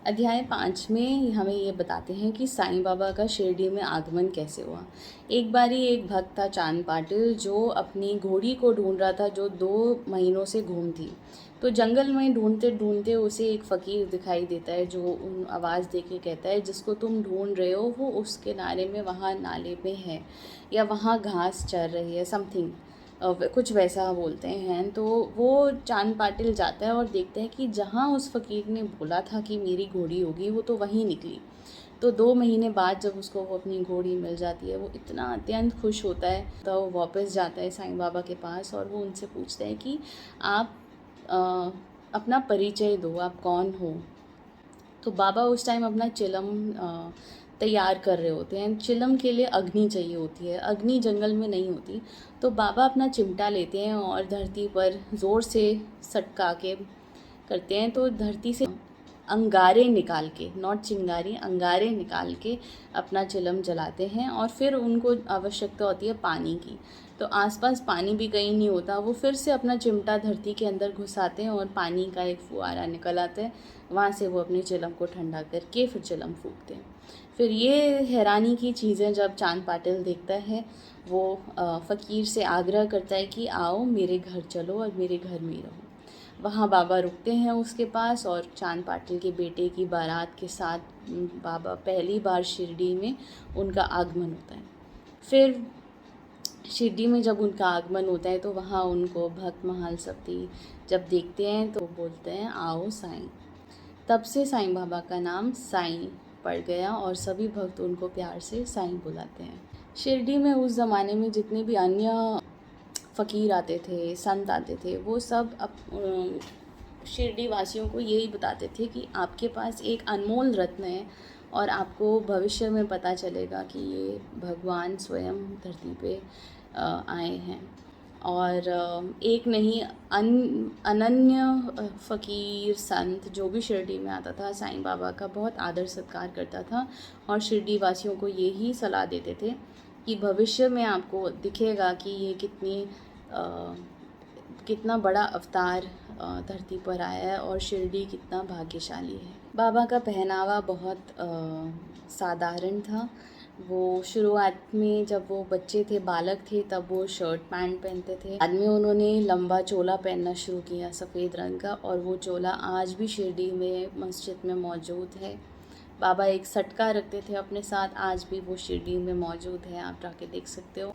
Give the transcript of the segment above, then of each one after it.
अध्याय 5 में हमें ये बताते हैं कि साईं बाबा का शिरडी में आगमन कैसे हुआ। एक बारी एक भक्त था चांद पाटिल, जो अपनी घोड़ी को ढूंढ रहा था जो 2 महीनों से गुम थी। तो जंगल में ढूंढते ढूंढते उसे एक फ़कीर दिखाई देता है, जो उन आवाज़ दे के कहता है, जिसको तुम ढूंढ रहे हो वो उस किनारे में वहाँ नाले में है, या वहाँ घास चर रही है, समथिंग कुछ वैसा बोलते हैं। तो वो चांद पाटिल जाता है और देखता है कि जहाँ उस फ़कीर ने बोला था कि मेरी घोड़ी होगी, वो तो वहीं निकली। तो 2 महीने बाद जब उसको वो अपनी घोड़ी मिल जाती है, वो इतना अत्यंत खुश होता है। तो वो वापस जाता है साईं बाबा के पास और वो उनसे पूछता है कि आप अ, अपना परिचय दो, आप कौन हो। तो बाबा उस टाइम अपना चिलम तैयार कर रहे होते हैं। चिलम के लिए अग्नि चाहिए होती है, अग्नि जंगल में नहीं होती। तो बाबा अपना चिमटा लेते हैं और धरती पर ज़ोर से सटका के करते हैं, तो धरती से अंगारे निकाल के, नॉट चिंगारी, अंगारे निकाल के अपना चिलम जलाते हैं। और फिर उनको आवश्यकता होती है पानी की, तो आसपास पानी भी कहीं नहीं होता। वो फिर से अपना चिमटा धरती के अंदर घुसाते हैं और पानी का एक फुहारा निकल आता है। वहाँ से वो अपने चिलम को ठंडा करके फिर चिलम फूँकते हैं। फिर ये हैरानी की चीज़ें जब चांद पाटिल देखता है, वो फ़कीर से आग्रह करता है कि आओ मेरे घर चलो और मेरे घर में रहो। वहाँ बाबा रुकते हैं उसके पास, और चांद पाटिल के बेटे की बारात के साथ बाबा पहली बार शिरडी में उनका आगमन होता है। फिर शिरडी में जब उनका आगमन होता है तो वहाँ उनको भक्त महाल सती जब देखते हैं तो बोलते हैं आओ साईं। तब से साईं बाबा का नाम साईं पड़ गया और सभी भक्त उनको प्यार से साईं बुलाते हैं। शिरडी में उस ज़माने में जितने भी अन्य फ़कीर आते थे, संत आते थे, वो सब शिरडी वासियों को यही बताते थे कि आपके पास एक अनमोल रत्न है और आपको भविष्य में पता चलेगा कि ये भगवान स्वयं धरती पे आए हैं। और एक नहीं, अनन्य फ़कीर संत जो भी शिरडी में आता था, साईं बाबा का बहुत आदर सत्कार करता था और शिरडी वासियों को यही सलाह देते थे कि भविष्य में आपको दिखेगा कि ये कितना बड़ा अवतार धरती पर आया है और शिरडी कितना भाग्यशाली है। बाबा का पहनावा बहुत साधारण था। वो शुरुआत में जब वो बच्चे थे, बालक थे, तब वो शर्ट पैंट पहनते थे। बाद में उन्होंने लंबा चोला पहनना शुरू किया सफ़ेद रंग का, और वो चोला आज भी शिरडी में मस्जिद में मौजूद है। बाबा एक सटका रखते थे अपने साथ, आज भी वो शिरडी में मौजूद है, आप जाके देख सकते हो।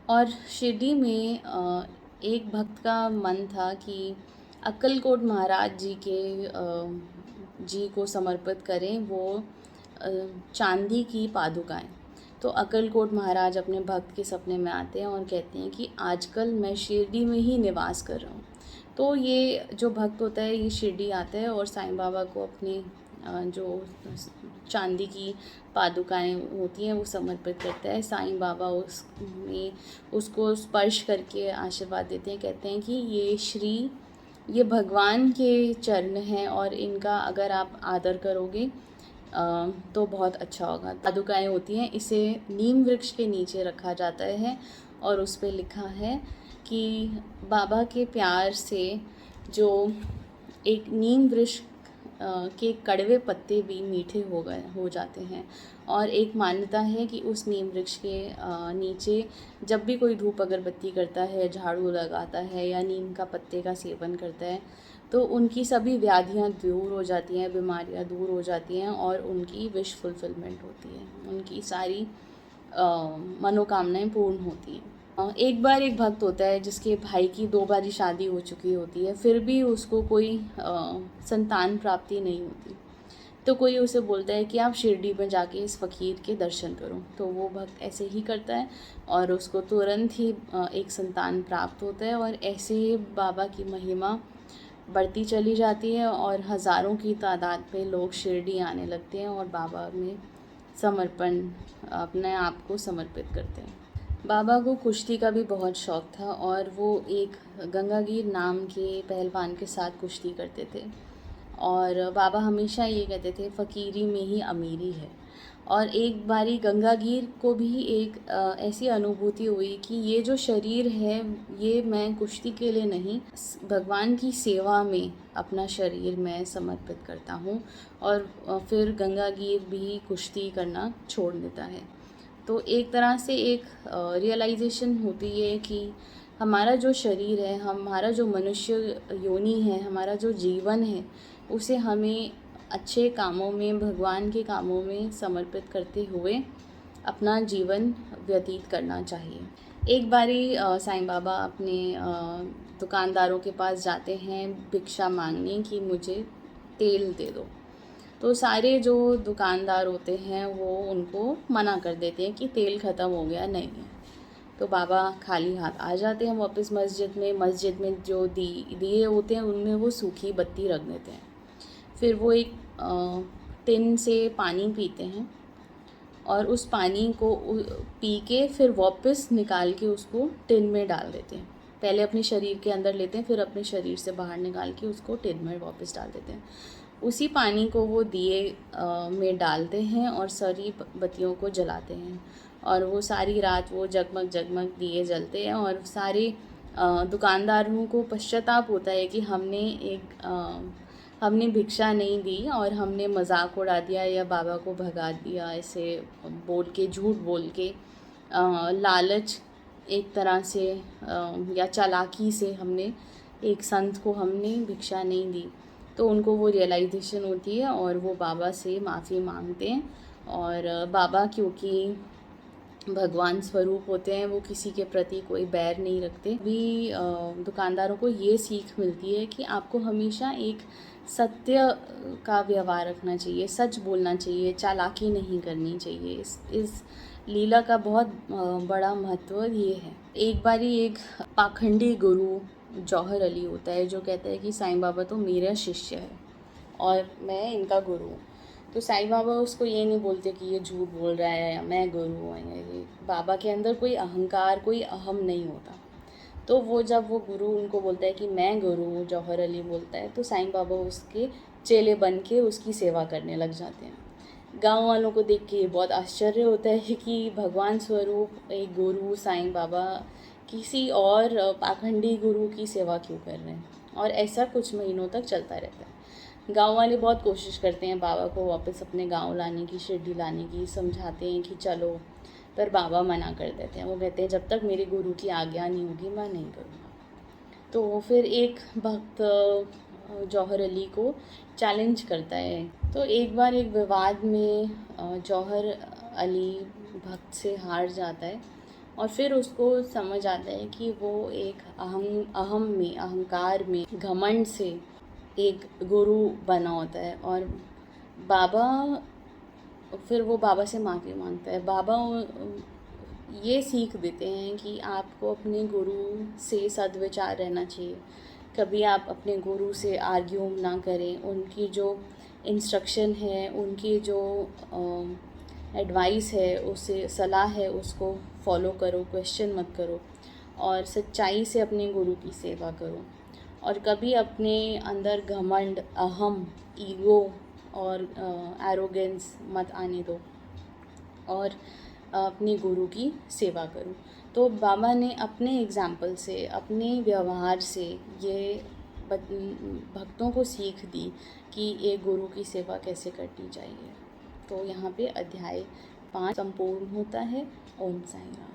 और शिरडी में एक भक्त का मन था कि अक्कलकोट महाराज जी को समर्पित करें वो चांदी की पादुकाएं। तो अक्कलकोट महाराज अपने भक्त के सपने में आते हैं और कहते हैं कि आजकल मैं शिरडी में ही निवास कर रहा हूँ। तो ये जो भक्त होता है ये शिरडी आता है और साईं बाबा को अपने जो चांदी की पादुकाएं होती हैं वो समर्पित करता है। साईं बाबा उसको स्पर्श करके आशीर्वाद देते हैं, कहते हैं कि ये भगवान के चरण हैं और इनका अगर आप आदर करोगे तो बहुत अच्छा होगा। पादुकाएं होती हैं, इसे नीम वृक्ष के नीचे रखा जाता है और उस पर लिखा है कि बाबा के प्यार से जो एक नीम वृक्ष के कड़वे पत्ते भी मीठे हो जाते हैं। और एक मान्यता है कि उस नीम वृक्ष के नीचे जब भी कोई धूप अगरबत्ती करता है, झाड़ू लगाता है या नीम का पत्ते का सेवन करता है, तो उनकी सभी व्याधियां दूर हो जाती हैं, बीमारियां दूर हो जाती हैं और उनकी विश फुलफिलमेंट होती है, उनकी सारी मनोकामनाएं पूर्ण होती हैं। एक बार एक भक्त होता है जिसके भाई की 2 बारी शादी हो चुकी होती है, फिर भी उसको कोई संतान प्राप्ति नहीं होती। तो कोई उसे बोलता है कि आप शिरडी में जाके इस फ़कीर के दर्शन करो। तो वो भक्त ऐसे ही करता है और उसको तुरंत ही एक संतान प्राप्त होता है। और ऐसे ही बाबा की महिमा बढ़ती चली जाती है और हज़ारों की तादाद में लोग शिरडी आने लगते हैं और बाबा में अपने आप को समर्पित करते हैं। बाबा को कुश्ती का भी बहुत शौक़ था और वो एक गंगागीर नाम के पहलवान के साथ कुश्ती करते थे। और बाबा हमेशा ये कहते थे फ़कीरी में ही अमीरी है। और एक बारी गंगागीर को भी एक ऐसी अनुभूति हुई कि ये जो शरीर है ये मैं कुश्ती के लिए नहीं, भगवान की सेवा में अपना शरीर मैं समर्पित करता हूँ। और फिर गंगागीर भी कुश्ती करना छोड़ देता है। तो एक तरह से एक रियलाइजेशन होती है कि हमारा जो शरीर है, हमारा जो मनुष्य योनि है, हमारा जो जीवन है, उसे हमें अच्छे कामों में, भगवान के कामों में समर्पित करते हुए अपना जीवन व्यतीत करना चाहिए। एक बारी साईं बाबा अपने दुकानदारों के पास जाते हैं भिक्षा मांगने कि मुझे तेल दे दो। तो सारे जो दुकानदार होते हैं वो उनको मना कर देते हैं कि तेल ख़त्म हो गया, नहीं है। तो बाबा खाली हाथ आ जाते हैं वापस मस्जिद में। मस्जिद में जो दिए होते हैं उनमें वो सूखी बत्ती रख देते हैं। फिर वो एक टिन से पानी पीते हैं और उस पानी को पी के फिर वापस निकाल के उसको टिन में डाल देते हैं। पहले अपने शरीर के अंदर लेते हैं, फिर अपने शरीर से बाहर निकाल के उसको टिन में वापस डाल देते हैं। उसी पानी को वो दिए में डालते हैं और सारी बत्तियों को जलाते हैं। और वो सारी रात वो जगमग जगमग दिए जलते हैं। और सारे दुकानदारों को पश्चाताप होता है कि हमने भिक्षा नहीं दी और हमने मजाक उड़ा दिया या बाबा को भगा दिया, ऐसे बोल के, झूठ बोल के, लालच एक तरह से या चालाकी से हमने एक संत को हमने भिक्षा नहीं दी। तो उनको वो रियलाइजेशन होती है और वो बाबा से माफ़ी मांगते हैं। और बाबा क्योंकि भगवान स्वरूप होते हैं, वो किसी के प्रति कोई बैर नहीं रखते। भी दुकानदारों को ये सीख मिलती है कि आपको हमेशा एक सत्य का व्यवहार रखना चाहिए, सच बोलना चाहिए, चालाकी नहीं करनी चाहिए। इस लीला का बहुत बड़ा महत्व ये है। एक बारी एक पाखंडी गुरु जौहर अली होता है जो कहता है कि साईं बाबा तो मेरा शिष्य है और मैं इनका गुरु हूँ। तो साईं बाबा उसको ये नहीं बोलते कि ये झूठ बोल रहा है या मैं गुरु हूँ, ये बाबा के अंदर कोई अहंकार, कोई अहम नहीं होता। तो वो जब वो गुरु उनको बोलता है कि मैं गुरु हूँ, जौहर अली बोलता है, तो साईं बाबा उसके चेले बन के उसकी सेवा करने लग जाते हैं। गांव वालों को देख के बहुत आश्चर्य होता है कि भगवान स्वरूप एक गुरु साईं बाबा किसी और पाखंडी गुरु की सेवा क्यों कर रहे हैं। और ऐसा कुछ महीनों तक चलता रहता है। गांव वाले बहुत कोशिश करते हैं बाबा को वापस अपने गांव लाने की, शिरडी लाने की, समझाते हैं कि चलो, पर बाबा मना कर देते हैं। वो कहते हैं जब तक मेरे गुरु की आज्ञा नहीं होगी मैं नहीं करूँगा। तो फिर एक भक्त जौहर अली को चैलेंज करता है। तो एक बार एक विवाद में जौहर अली भक्त से हार जाता है और फिर उसको समझ आता है कि वो एक अहम में, अहंकार में, घमंड से एक गुरु बना होता है। और बाबा, फिर वो बाबा से माफ़ी मांगता है। बाबा ये सीख देते हैं कि आपको अपने गुरु से सद्विचार रहना चाहिए। कभी आप अपने गुरु से आर्ग्यू ना करें, उनकी जो इंस्ट्रक्शन है, उनकी जो एडवाइस है, उसे सलाह है, उसको फॉलो करो, क्वेश्चन मत करो और सच्चाई से अपने गुरु की सेवा करो। और कभी अपने अंदर घमंड, अहम, ईगो और एरोगेंस मत आने दो और अपने गुरु की सेवा करो। तो बाबा ने अपने एग्ज़ाम्पल से, अपने व्यवहार से ये भक्तों को सीख दी कि एक गुरु की सेवा कैसे करनी चाहिए। तो यहाँ पे अध्याय 5 संपूर्ण होता है। ओम साईं राम।